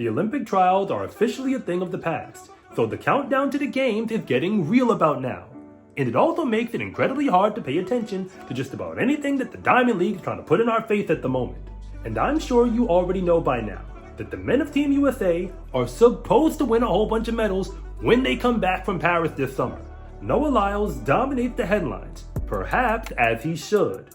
The Olympic trials are officially a thing of the past, so the countdown to the games is getting real about now. And it also makes it incredibly hard to pay attention to just about anything that the Diamond League is trying to put in our face at the moment. And I'm sure you already know by now that the men of Team USA are supposed to win a whole bunch of medals when they come back from Paris this summer. Noah Lyles dominates the headlines, perhaps as he should.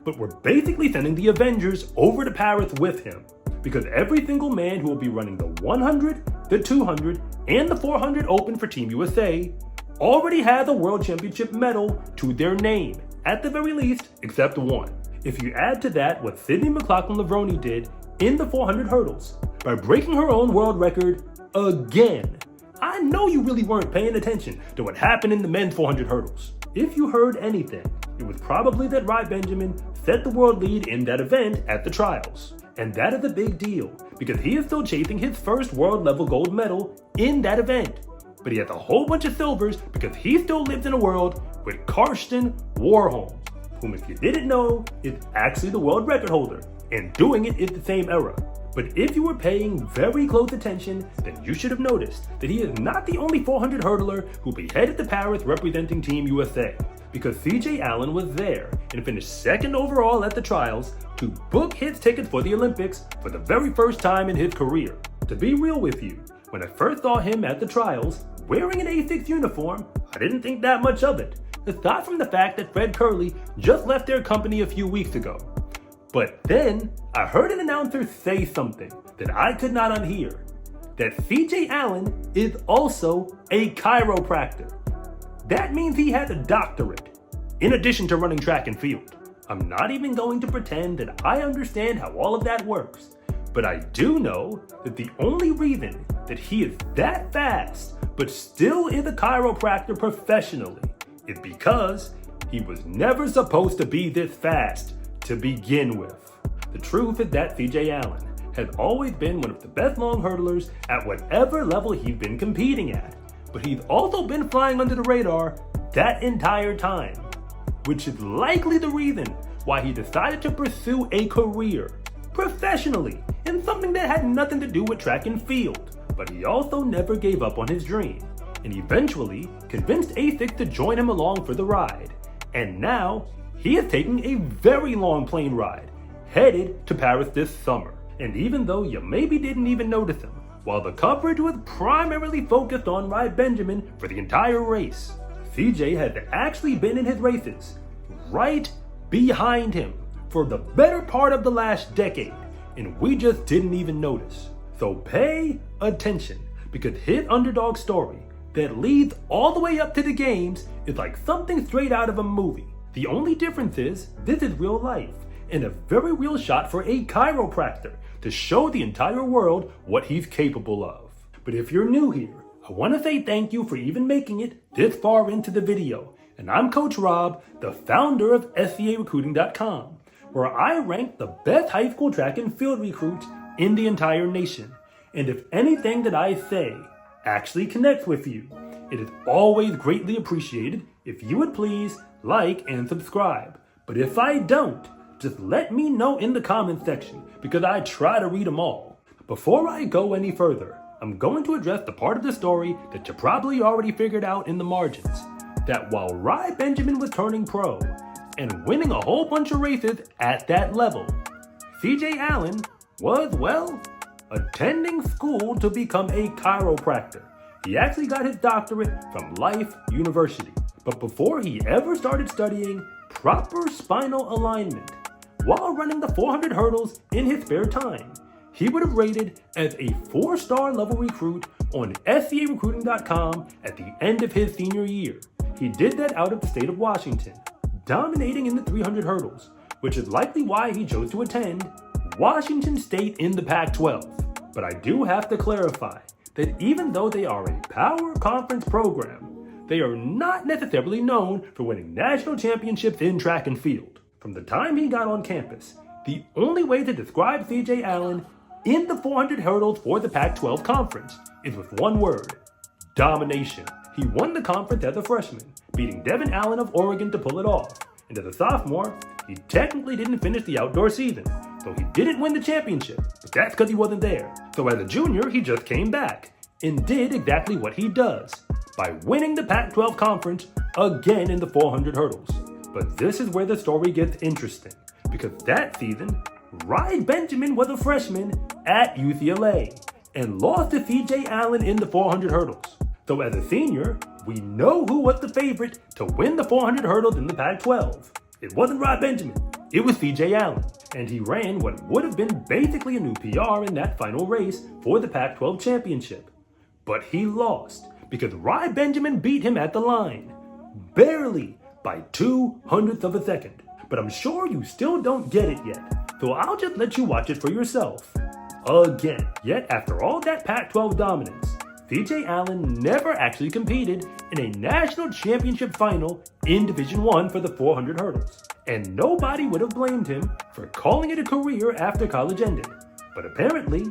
But we're basically sending the Avengers over to Paris with him, because every single man who will be running the 100, the 200, and the 400 Open for Team USA already has a World Championship medal to their name, at the very least, except one. If you add to that what Sydney McLaughlin-Levrone did in the 400 hurdles, by breaking her own world record again, I know you really weren't paying attention to what happened in the men's 400 hurdles. If you heard anything, it was probably that Rai Benjamin set the world lead in that event at the trials. And that is a big deal, because he is still chasing his first world level gold medal in that event. But he has a whole bunch of silvers because he still lives in a world with Karsten Warholm, whom, if you didn't know, is actually the world record holder, and doing it is the same era. But if you were paying very close attention, then you should have noticed that he is not the only 400 hurdler who'll be headed to Paris representing Team USA, because CJ Allen was there and finished second overall at the trials to book his tickets for the Olympics for the very first time in his career. To be real with you, when I first saw him at the trials wearing an A6 uniform, I didn't think that much of it, aside from the fact that Fred Curley just left their company a few weeks ago. But then I heard an announcer say something that I could not unhear, that CJ Allen is also a chiropractor. That means he has a doctorate, in addition to running track and field. I'm not even going to pretend that I understand how all of that works, but I do know that the only reason that he is that fast, but still is a chiropractor professionally, is because he was never supposed to be this fast to begin with. The truth is that CJ Allen has always been one of the best long hurdlers at whatever level he's been competing at, but he's also been flying under the radar that entire time, which is likely the reason why he decided to pursue a career professionally in something that had nothing to do with track and field. But he also never gave up on his dream, and eventually convinced A6 to join him along for the ride. And now, he is taking a very long plane ride, headed to Paris this summer. And even though you maybe didn't even notice him, while the coverage was primarily focused on Rai Benjamin for the entire race, CJ has actually been in his races right behind him for the better part of the last decade, and we just didn't even notice. So pay attention, because his underdog story that leads all the way up to the games is like something straight out of a movie. The only difference is this is real life, and a very real shot for a chiropractor to show the entire world what he's capable of. But if you're new here, I want to say thank you for even making it this far into the video. And I'm Coach Rob, the founder of SCArecruiting.com, where I rank the best high school track and field recruits in the entire nation. And if anything that I say actually connects with you, it is always greatly appreciated if you would please like and subscribe. But if I don't, just let me know in the comment section, because I try to read them all. Before I go any further, I'm going to address the part of the story that you probably already figured out in the margins, that while Rai Benjamin was turning pro and winning a whole bunch of races at that level, CJ Allen was, well, attending school to become a chiropractor. He actually got his doctorate from Life University. But before he ever started studying proper spinal alignment, while running the 400 hurdles in his spare time, he would have rated as a 4-star level recruit on SCArecruiting.com at the end of his senior year. He did that out of the state of Washington, dominating in the 300 hurdles, which is likely why he chose to attend Washington State in the Pac-12. But I do have to clarify that even though they are a power conference program, they are not necessarily known for winning national championships in track and field. From the time he got on campus, the only way to describe CJ Allen in the 400 hurdles for the Pac-12 conference is with one word: domination. He won the conference as a freshman, beating Devin Allen of Oregon to pull it off. And as a sophomore, he technically didn't finish the outdoor season, though he didn't win the championship, but that's because he wasn't there. So as a junior, he just came back and did exactly what he does by winning the Pac-12 conference again in the 400 hurdles. But this is where the story gets interesting, because that season, Rai Benjamin was a freshman at UCLA and lost to CJ Allen in the 400 hurdles. So as a senior, we know who was the favorite to win the 400 hurdles in the Pac-12. It wasn't Rai Benjamin, it was CJ Allen, and he ran what would have been basically a new PR in that final race for the Pac-12 championship. But he lost because Rai Benjamin beat him at the line, barely by 0.02 of a second. But I'm sure you still don't get it yet, so I'll just let you watch it for yourself. Again, yet after all that Pac-12 dominance, CJ Allen never actually competed in a national championship final in Division I for the 400 hurdles. And nobody would have blamed him for calling it a career after college ended. But apparently,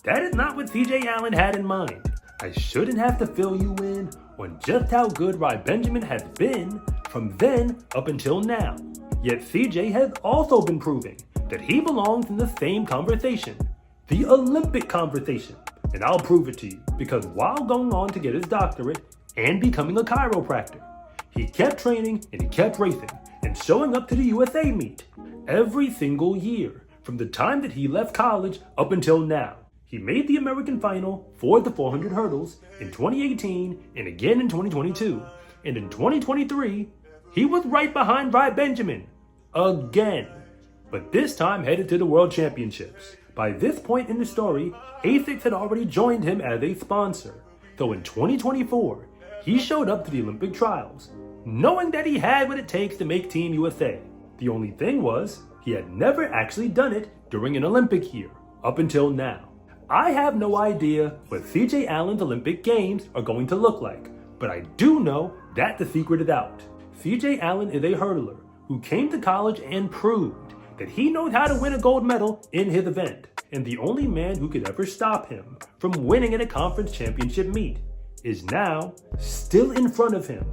that is not what CJ Allen had in mind. I shouldn't have to fill you in on just how good Rai Benjamin has been from then up until now. Yet CJ has also been proving that he belongs in the same conversation, the Olympic conversation. And I'll prove it to you, because while going on to get his doctorate and becoming a chiropractor, he kept training and he kept racing and showing up to the USA meet every single year from the time that he left college up until now. He made the American final for the 400 hurdles in 2018 and again in 2022. And in 2023, he was right behind Rai Benjamin again, but this time headed to the World Championships. By this point in the story, ASICS had already joined him as a sponsor. So in 2024, he showed up to the Olympic trials, knowing that he had what it takes to make Team USA. The only thing was, he had never actually done it during an Olympic year, up until now. I have no idea what CJ Allen's Olympic Games are going to look like, but I do know that the secret is out. CJ Allen is a hurdler who came to college and proved that he knows how to win a gold medal in his event, and the only man who could ever stop him from winning in a conference championship meet is now still in front of him,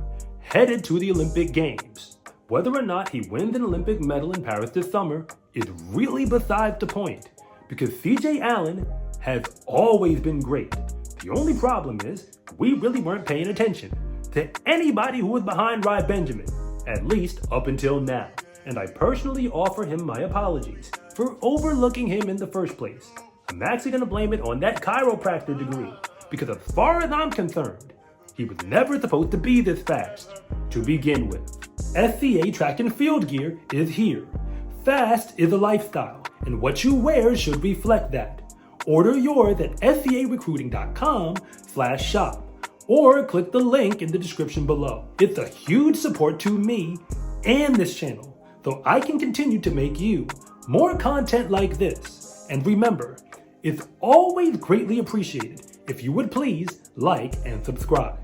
headed to the Olympic Games. Whether or not he wins an Olympic medal in Paris this summer is really besides the point, because CJ Allen has always been great. The only problem is we really weren't paying attention to anybody who was behind Rai Benjamin, at least up until now. And I personally offer him my apologies for overlooking him in the first place. I'm actually going to blame it on that chiropractor degree, because as far as I'm concerned, he was never supposed to be this fast to begin with. SCA track and field gear is here. Fast is a lifestyle, and what you wear should reflect that. Order yours at scarecruiting.com/shop or click the link in the description below. It's a huge support to me and this channel, so I can continue to make you more content like this. And remember, it's always greatly appreciated if you would please like and subscribe.